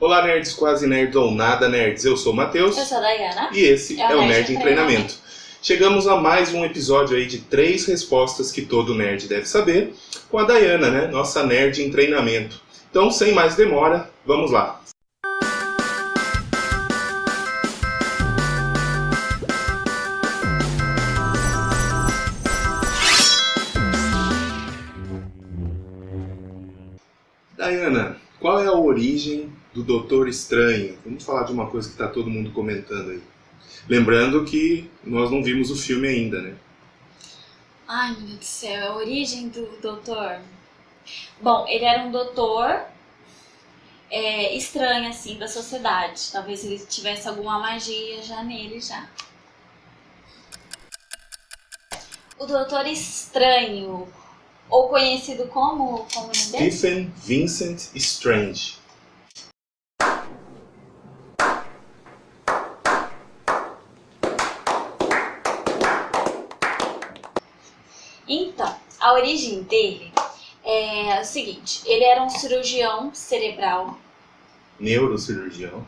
Olá, nerds, quase nerds ou nada nerds. Eu sou o Matheus. Eu sou a Dayana. E esse é o Nerd em Treinamento. Chegamos a mais um episódio aí de 3 respostas que todo nerd deve saber, com a Dayana, né? Nossa nerd em treinamento. Então, sem mais demora, vamos lá. Dayana, qual é a origem do Doutor Estranho? Vamos falar de uma coisa que está todo mundo comentando aí. Lembrando que nós não vimos o filme ainda, né? Ai, meu Deus do céu, a origem do doutor... Bom, ele era um doutor estranho, assim, da sociedade. Talvez ele tivesse alguma magia já nele, já. O Doutor Estranho, ou conhecido como o nome dele? Stephen Vincent Strange. Então, a origem dele é o seguinte, ele era um cirurgião cerebral. Neurocirurgião.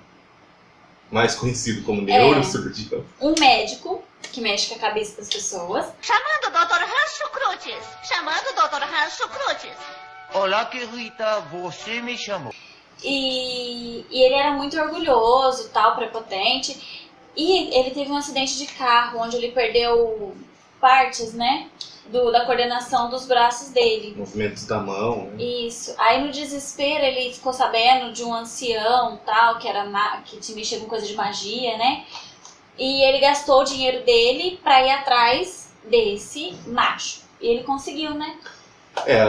Mais conhecido como neurocirurgião. Um médico que mexe com a cabeça das pessoas. Chamando o Dr. Rancho Cruzes. Chamando o Dr. Rancho Cruzes. Olá, querida, você me chamou. E ele era muito orgulhoso, tal, prepotente. E ele teve um acidente de carro, onde ele perdeu partes, né? Da coordenação dos braços dele. Movimentos da mão, né? Isso. Aí no desespero ele ficou sabendo de um ancião, tal, que tinha mexido com coisa de magia, né? E ele gastou o dinheiro dele pra ir atrás desse macho. E ele conseguiu, né?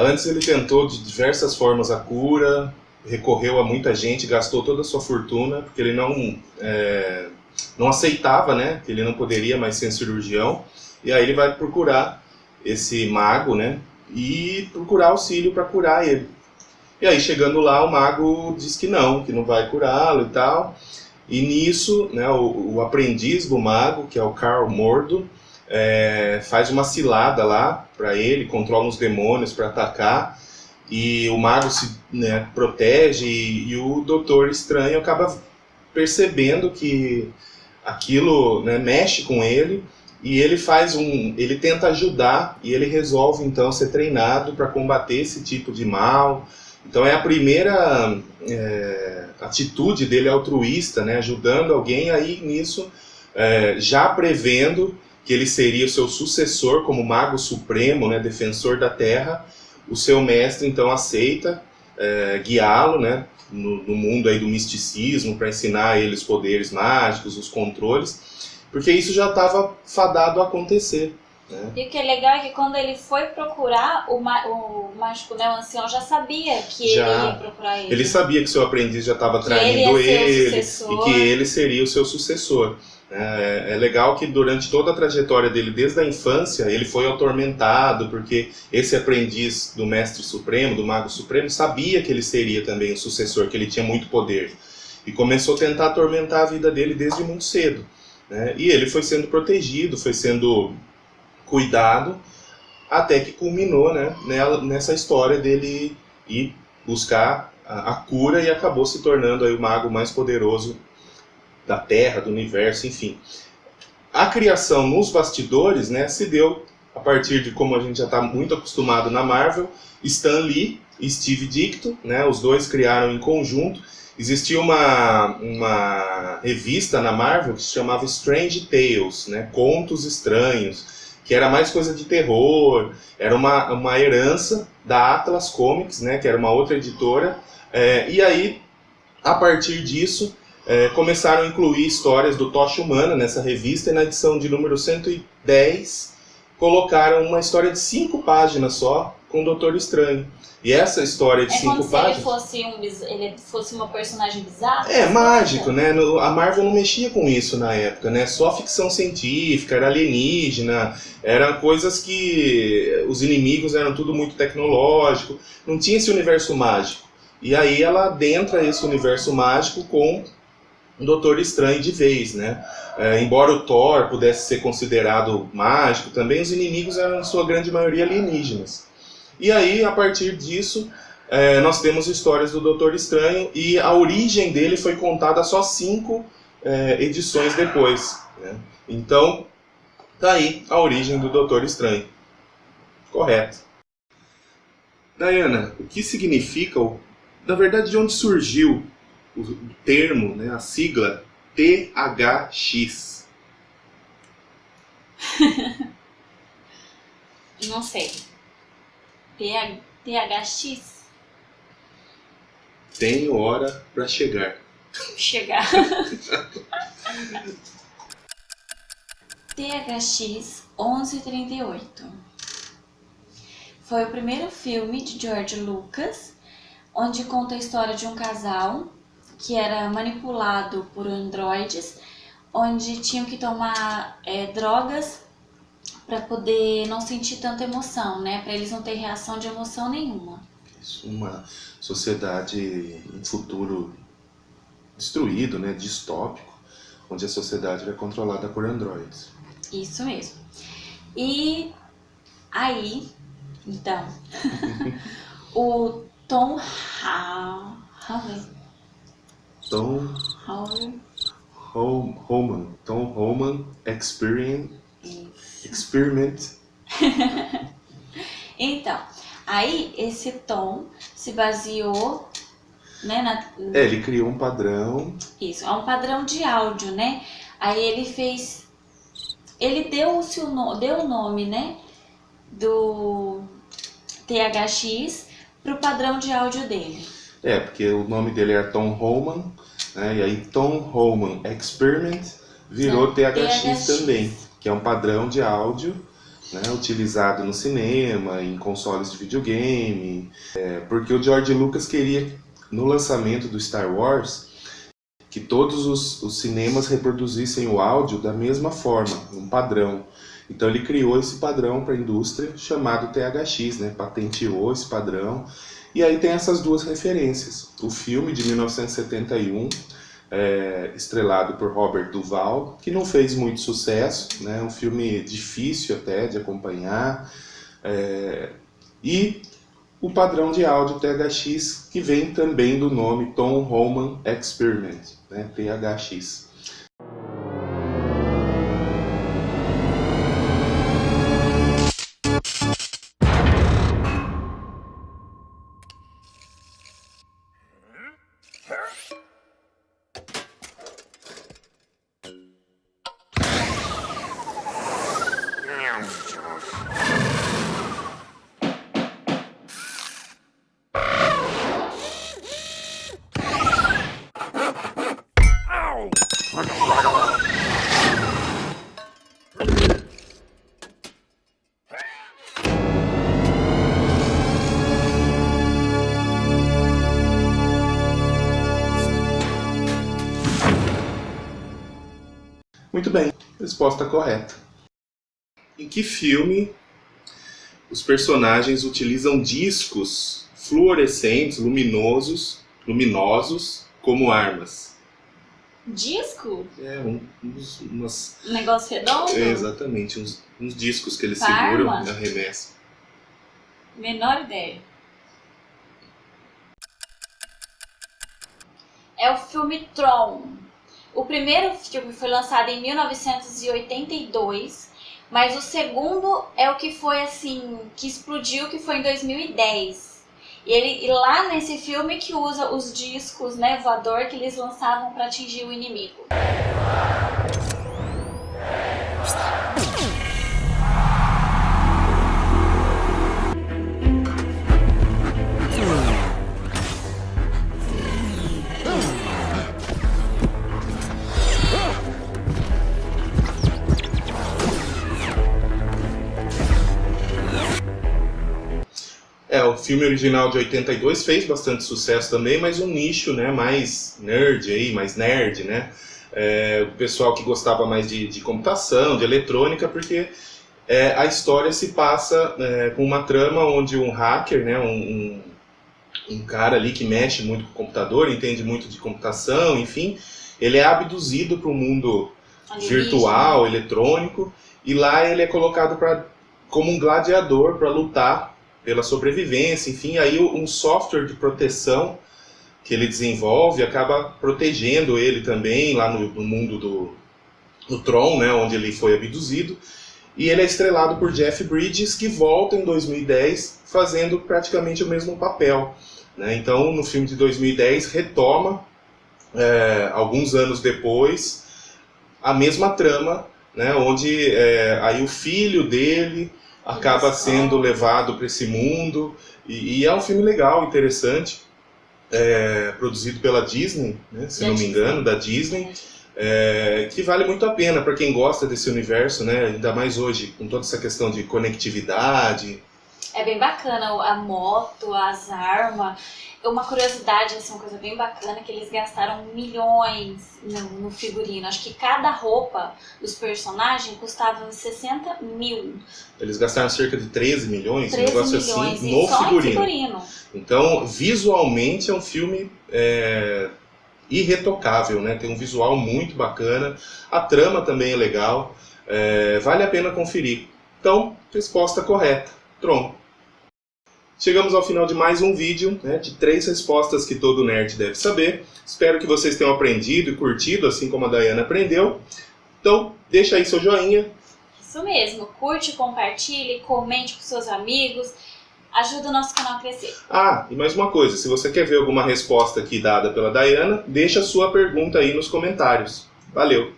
Antes ele tentou de diversas formas a cura, recorreu a muita gente, gastou toda a sua fortuna, porque ele não aceitava, né? Que ele não poderia mais ser cirurgião. E aí ele vai procurar esse mago, né, e procurar auxílio para curar ele. E aí, chegando lá, o mago diz que não vai curá-lo e tal. E nisso, né, o aprendiz do mago, que é o Carl Mordo, faz uma cilada lá para ele, controla uns demônios para atacar, e o mago se protege, e o Doutor Estranho acaba percebendo que aquilo, né, mexe com ele. E ele tenta ajudar e ele resolve então ser treinado para combater esse tipo de mal. Então é a primeira atitude dele altruísta, né, ajudando alguém, aí nisso já prevendo que ele seria o seu sucessor como Mago Supremo, né, defensor da Terra. O seu mestre então aceita guiá-lo, né, no mundo aí do misticismo, para ensinar a ele os poderes mágicos, os controles. Porque isso já estava fadado a acontecer, né? E o que é legal é que quando ele foi procurar, o mágico, né, o ancião, já sabia que ele ia procurar ele. Ele sabia que seu aprendiz já estava traindo ele e que ele seria o seu sucessor. É legal que durante toda a trajetória dele, desde a infância, ele foi atormentado, porque esse aprendiz do Mestre Supremo, do Mago Supremo, sabia que ele seria também o sucessor, que ele tinha muito poder. E começou a tentar atormentar a vida dele desde muito cedo. E ele foi sendo protegido, foi sendo cuidado, até que culminou, né, nessa história dele ir buscar a cura e acabou se tornando aí o mago mais poderoso da Terra, do universo, enfim. A criação nos bastidores, né, se deu a partir de, como a gente já está muito acostumado na Marvel, Stan Lee e Steve Ditko, né, os dois criaram em conjunto. Existia uma revista na Marvel que se chamava Strange Tales, né? Contos Estranhos, que era mais coisa de terror, era uma herança da Atlas Comics, né? Que era uma outra editora, e aí, a partir disso, começaram a incluir histórias do Tocha Humana nessa revista, e na edição de número 110, colocaram uma história de 5 páginas só, com o Doutor Estranho. E essa história de 5 páginas... como se ele fosse uma personagem bizarra? Mágico, né? A Marvel não mexia com isso na época, né? Só ficção científica, era alienígena, eram coisas que os inimigos eram tudo muito tecnológico, não tinha esse universo mágico. E aí ela adentra esse universo mágico com o Doutor Estranho de vez, né? Embora o Thor pudesse ser considerado mágico, também os inimigos eram, em sua grande maioria, alienígenas. E aí, a partir disso, nós temos histórias do Doutor Estranho e a origem dele foi contada só 5 edições depois, né? Então, tá aí a origem do Doutor Estranho. Correto. Diana, o que significa, na verdade, de onde surgiu o termo, né, a sigla THX? Não sei. THX? Tenho hora pra chegar. Chegar. THX 1138. Foi o primeiro filme de George Lucas, onde conta a história de um casal que era manipulado por androides, onde tinham que tomar drogas para poder não sentir tanta emoção, né? Para eles não terem reação de emoção nenhuma. Isso, uma sociedade, um futuro destruído, né? Distópico, onde a sociedade é controlada por androides. Isso mesmo. E aí, então, o Tom Homan Experiment. Então, aí esse Tom se baseou, né, ele criou um padrão. Isso, é um padrão de áudio, né? Aí ele deu o nome, né, do THX pro padrão de áudio dele. Porque o nome dele era Tom Homan, né? E aí Tom Homan Experiment virou THX também, que é um padrão de áudio, né, utilizado no cinema, em consoles de videogame, porque o George Lucas queria, no lançamento do Star Wars, que todos os cinemas reproduzissem o áudio da mesma forma, um padrão. Então ele criou esse padrão para a indústria, chamado THX, né, patenteou esse padrão, e aí tem essas duas referências. O filme de 1971, estrelado por Robert Duvall, que não fez muito sucesso, né? Um filme difícil até de acompanhar, e o padrão de áudio THX, que vem também do nome Tom Homan Experiment, né? THX. Muito bem, resposta correta. Em que filme os personagens utilizam discos fluorescentes, luminosos como armas? Disco? Umas... Um negócio redondo? Exatamente, uns discos que eles Pra seguram arma? e arremessam. Menor ideia. É o filme Tron. O primeiro filme foi lançado em 1982, mas o segundo é o que foi assim, que explodiu, que foi em 2010. E lá nesse filme que usa os discos, né, voador que eles lançavam para atingir o inimigo. O filme original de 82 fez bastante sucesso também, mas um nicho, né, mais nerd, né? O pessoal que gostava mais de computação, de eletrônica, porque a história se passa com uma trama onde um hacker, né, um cara ali que mexe muito com o computador, entende muito de computação, enfim, ele é abduzido para o mundo virtual, eletrônico, e lá ele é colocado como um gladiador para lutar pela sobrevivência, enfim, aí um software de proteção que ele desenvolve acaba protegendo ele também lá no mundo do Tron, né, onde ele foi abduzido. E ele é estrelado por Jeff Bridges, que volta em 2010 fazendo praticamente o mesmo papel, né? Então, no filme de 2010, retoma, alguns anos depois, a mesma trama, né, onde aí o filho dele acaba sendo levado para esse mundo, e é um filme legal, interessante, produzido pela Disney, né, se não me engano, da Disney, que vale muito a pena para quem gosta desse universo, né, ainda mais hoje, com toda essa questão de conectividade. É bem bacana a moto, as armas. Uma curiosidade, assim, uma coisa bem bacana, que eles gastaram milhões no figurino. Acho que cada roupa dos personagens custava 60 mil. Eles gastaram cerca de 13 milhões, 13 um negócio milhões, assim, no só figurino. Em figurino. Então, visualmente é um filme irretocável, né? Tem um visual muito bacana, a trama também é legal, vale a pena conferir. Então, resposta correta, Tron. Chegamos ao final de mais um vídeo, né, de 3 respostas que todo nerd deve saber. Espero que vocês tenham aprendido e curtido, assim como a Dayana aprendeu. Então, deixa aí seu joinha. Isso mesmo, curte, compartilhe, comente com seus amigos, ajuda o nosso canal a crescer. Ah, e mais uma coisa, se você quer ver alguma resposta aqui dada pela Dayana, deixa a sua pergunta aí nos comentários. Valeu!